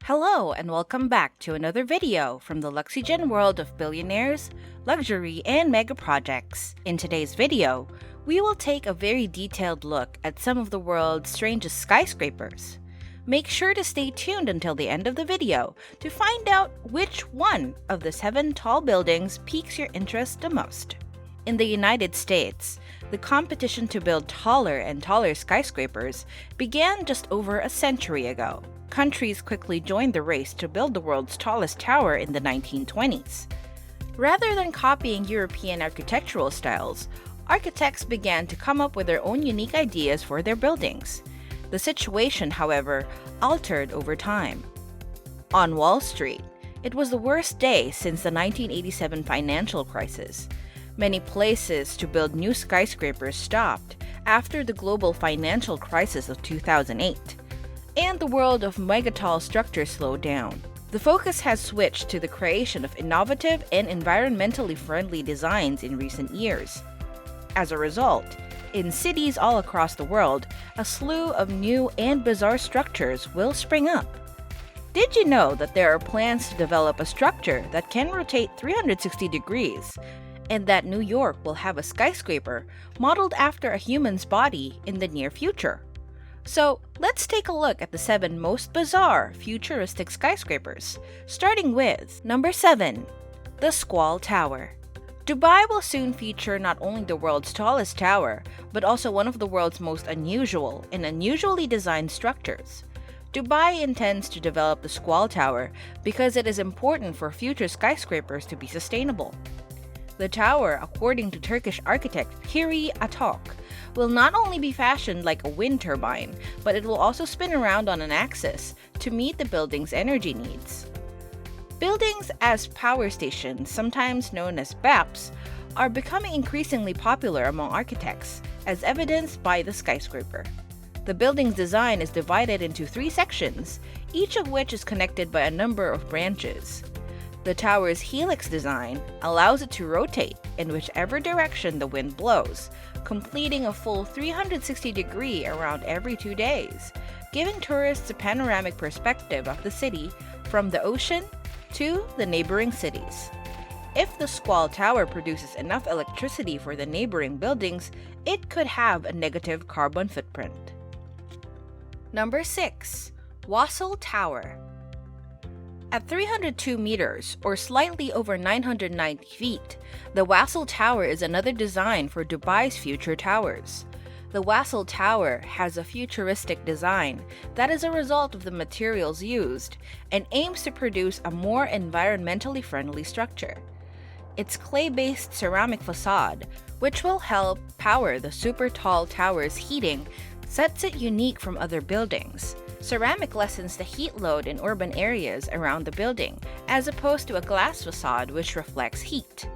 Hello and welcome back to another video from the Luxygen world of billionaires, luxury, and megaprojects. In today's video, we will take a very detailed look at some of the world's strangest skyscrapers. Make sure to stay tuned until the end of the video to find out which one of the 7 tall buildings piques your interest the most. In the United States, the competition to build taller and taller skyscrapers began just over a century ago. Countries quickly joined the race to build the world's tallest tower in the 1920s. Rather than copying European architectural styles, architects began to come up with their own unique ideas for their buildings. The situation, however, altered over time. On Wall Street, it was the worst day since the 1987 financial crisis. Many places to build new skyscrapers stopped after the global financial crisis of 2008. And the world of megatall structures slowed down. The focus has switched to the creation of innovative and environmentally friendly designs in recent years. As a result, in cities all across the world, a slew of new and bizarre structures will spring up. Did you know that there are plans to develop a structure that can rotate 360 degrees, and that New York will have a skyscraper modeled after a human's body in the near future? So, let's take a look at the 7 most bizarre futuristic skyscrapers, starting with number 7, the Squall Tower. Dubai will soon feature not only the world's tallest tower, but also one of the world's most unusual and unusually designed structures. Dubai intends to develop the Squall Tower because it is important for future skyscrapers to be sustainable. The tower, according to Turkish architect Gehry, will not only be fashioned like a wind turbine, but it will also spin around on an axis to meet the building's energy needs. Buildings as power stations, sometimes known as BAPs, are becoming increasingly popular among architects, as evidenced by the skyscraper. The building's design is divided into 3 sections, each of which is connected by a number of branches. The tower's helix design allows it to rotate in whichever direction the wind blows, completing a full 360-degree around every 2 days, giving tourists a panoramic perspective of the city from the ocean to the neighboring cities. If the Squall Tower produces enough electricity for the neighboring buildings, it could have a negative carbon footprint. Number 6. Wassel Tower. At 302 meters, or slightly over 990 feet, the Wassel Tower is another design for Dubai's future towers. The Wassel Tower has a futuristic design that is a result of the materials used and aims to produce a more environmentally friendly structure. Its clay-based ceramic facade, which will help power the super tall tower's heating, sets it unique from other buildings. Ceramic lessens the heat load in urban areas around the building, as opposed to a glass facade which reflects heat.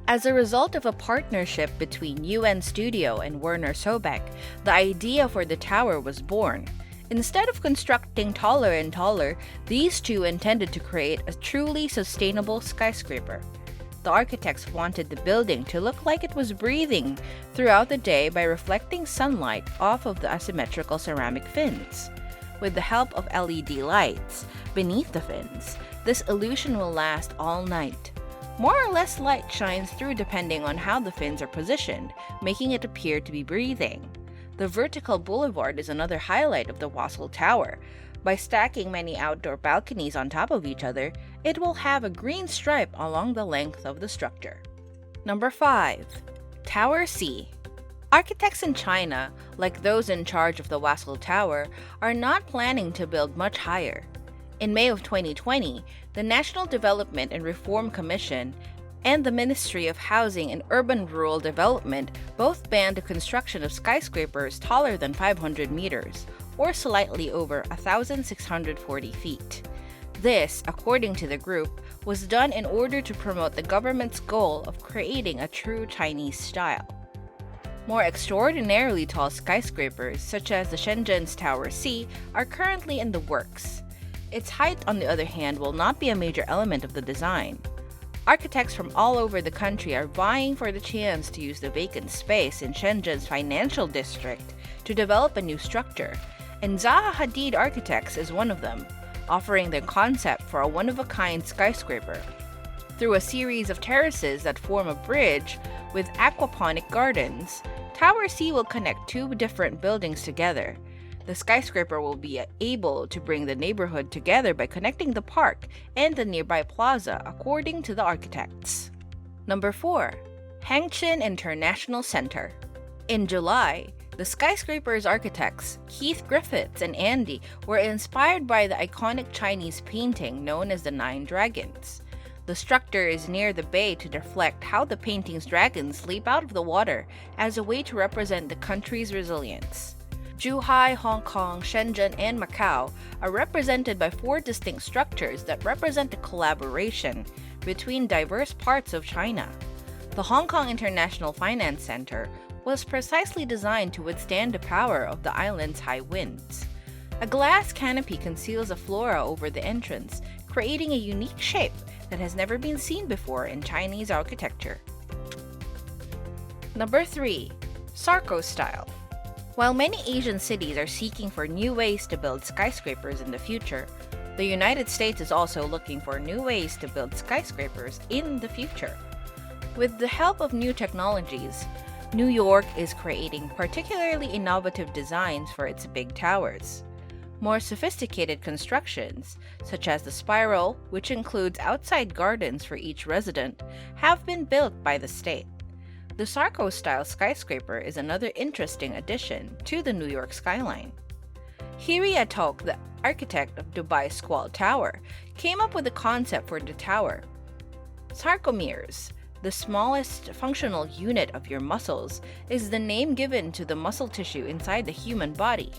As a result of a partnership between UN Studio and Werner Sobeck, the idea for the tower was born. Instead of constructing taller and taller, these two intended to create a truly sustainable skyscraper. The architects wanted the building to look like it was breathing throughout the day by reflecting sunlight off of the asymmetrical ceramic fins. With the help of LED lights beneath the fins, this illusion will last all night. More or less light shines through depending on how the fins are positioned, making it appear to be breathing. The vertical boulevard is another highlight of the Wassel Tower. By stacking many outdoor balconies on top of each other, it will have a green stripe along the length of the structure. Number 5. Tower C. Architects in China, like those in charge of the Wassel Tower, are not planning to build much higher. In May of 2020, the National Development and Reform Commission and the Ministry of Housing and Urban Rural Development both banned the construction of skyscrapers taller than 500 meters, or slightly over 1,640 feet. This, according to the group, was done in order to promote the government's goal of creating a true Chinese style. More extraordinarily tall skyscrapers, such as the Shenzhen's Tower C, are currently in the works. Its height, on the other hand, will not be a major element of the design. Architects from all over the country are vying for the chance to use the vacant space in Shenzhen's financial district to develop a new structure, and Zaha Hadid Architects is one of them. offering their concept for a one-of-a-kind skyscraper. Through a series of terraces that form a bridge with aquaponic gardens, Tower C will connect two different buildings together. The skyscraper will be able to bring the neighborhood together by connecting the park and the nearby plaza, according to the architects. Number 4. Hangshin International Center. In July, the skyscraper's architects, Keith Griffiths and Andy, were inspired by the iconic Chinese painting known as the Nine Dragons. The structure is near the bay to reflect how the painting's dragons leap out of the water as a way to represent the country's resilience. Zhuhai, Hong Kong, Shenzhen, and Macau are represented by 4 distinct structures that represent the collaboration between diverse parts of China. The Hong Kong International Finance Center was precisely designed to withstand the power of the island's high winds. A glass canopy conceals a flora over the entrance, creating a unique shape that has never been seen before in Chinese architecture. Number 3. Sarco style. While many Asian cities are seeking for new ways to build skyscrapers in the future, the United States is also looking for new ways to build skyscrapers in the future. With the help of new technologies, New York is creating particularly innovative designs for its big towers. More sophisticated constructions, such as the spiral, which includes outside gardens for each resident, have been built by the state. The Sarco-style skyscraper is another interesting addition to the New York skyline. Gehry, the architect of Dubai's Squall Tower, came up with a concept for the tower. Sarcomeres, the smallest functional unit of your muscles, is the name given to the muscle tissue inside the human body.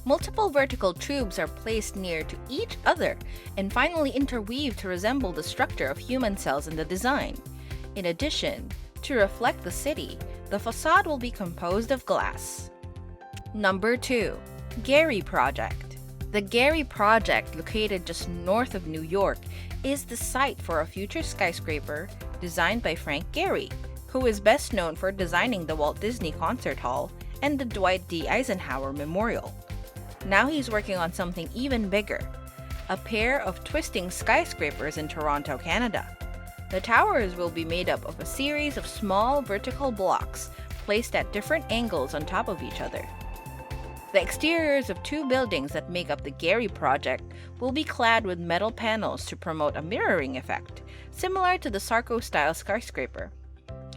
Multiple vertical tubes are placed near to each other and finally interweave to resemble the structure of human cells in the design. In addition, to reflect the city, the facade will be composed of glass. Number 2. Gehry Project. The Gehry Project, located just north of New York, is the site for a future skyscraper designed by Frank Gehry, who is best known for designing the Walt Disney Concert Hall and the Dwight D. Eisenhower Memorial. Now he's working on something even bigger, a pair of twisting skyscrapers in Toronto, Canada. The towers will be made up of a series of small vertical blocks placed at different angles on top of each other. The exteriors of 2 buildings that make up the Gehry Project will be clad with metal panels to promote a mirroring effect, similar to the Sarco-style skyscraper.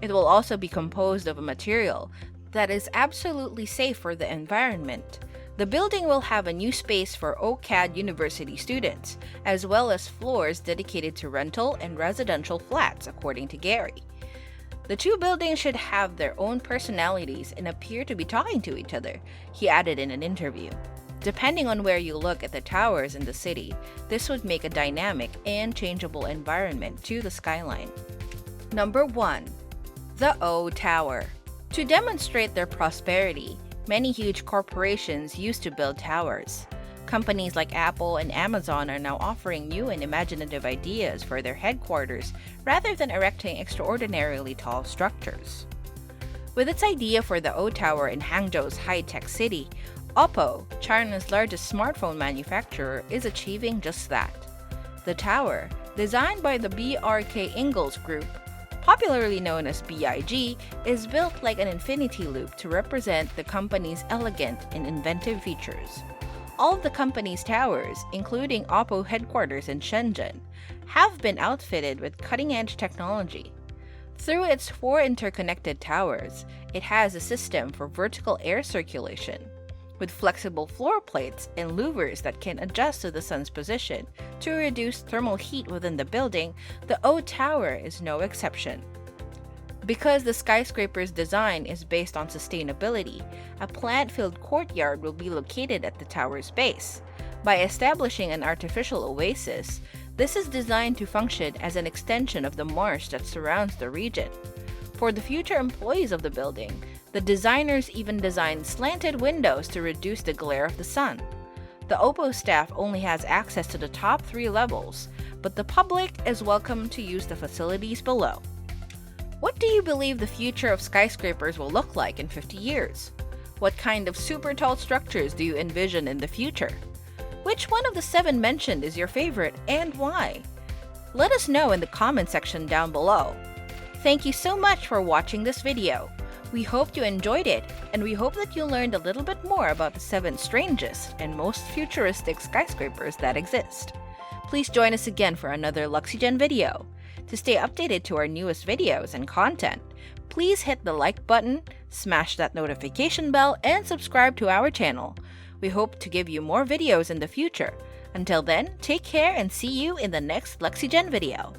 It will also be composed of a material that is absolutely safe for the environment. The building will have a new space for OCAD university students, as well as floors dedicated to rental and residential flats, according to Gehry. The 2 buildings should have their own personalities and appear to be talking to each other, he added in an interview. Depending on where you look at the towers in the city, this would make a dynamic and changeable environment to the skyline. Number 1. The O Tower. To demonstrate their prosperity, many huge corporations used to build towers. Companies like Apple and Amazon are now offering new and imaginative ideas for their headquarters rather than erecting extraordinarily tall structures. With its idea for the O Tower in Hangzhou's high-tech city, Oppo, China's largest smartphone manufacturer, is achieving just that. The tower, designed by the BRK Ingalls Group, popularly known as BIG, is built like an infinity loop to represent the company's elegant and inventive features. All of the company's towers, including Oppo headquarters in Shenzhen, have been outfitted with cutting-edge technology. Through its 4 interconnected towers, it has a system for vertical air circulation, with flexible floor plates and louvers that can adjust to the sun's position to reduce thermal heat within the building. The O Tower is no exception. Because the skyscraper's design is based on sustainability, a plant-filled courtyard will be located at the tower's base. By establishing an artificial oasis, this is designed to function as an extension of the marsh that surrounds the region. For the future employees of the building, the designers even designed slanted windows to reduce the glare of the sun. The Oppo staff only has access to the top 3 levels, but the public is welcome to use the facilities below. What do you believe the future of skyscrapers will look like in 50 years? What kind of super tall structures do you envision in the future? Which one of the 7 mentioned is your favorite and why? Let us know in the comment section down below. Thank you so much for watching this video. We hope you enjoyed it, and we hope that you learned a little bit more about the 7 strangest and most futuristic skyscrapers that exist. Please join us again for another Luxygen video. To stay updated to our newest videos and content, please hit the like button, smash that notification bell, and subscribe to our channel. We hope to give you more videos in the future. Until then, take care and see you in the next Luxygen video.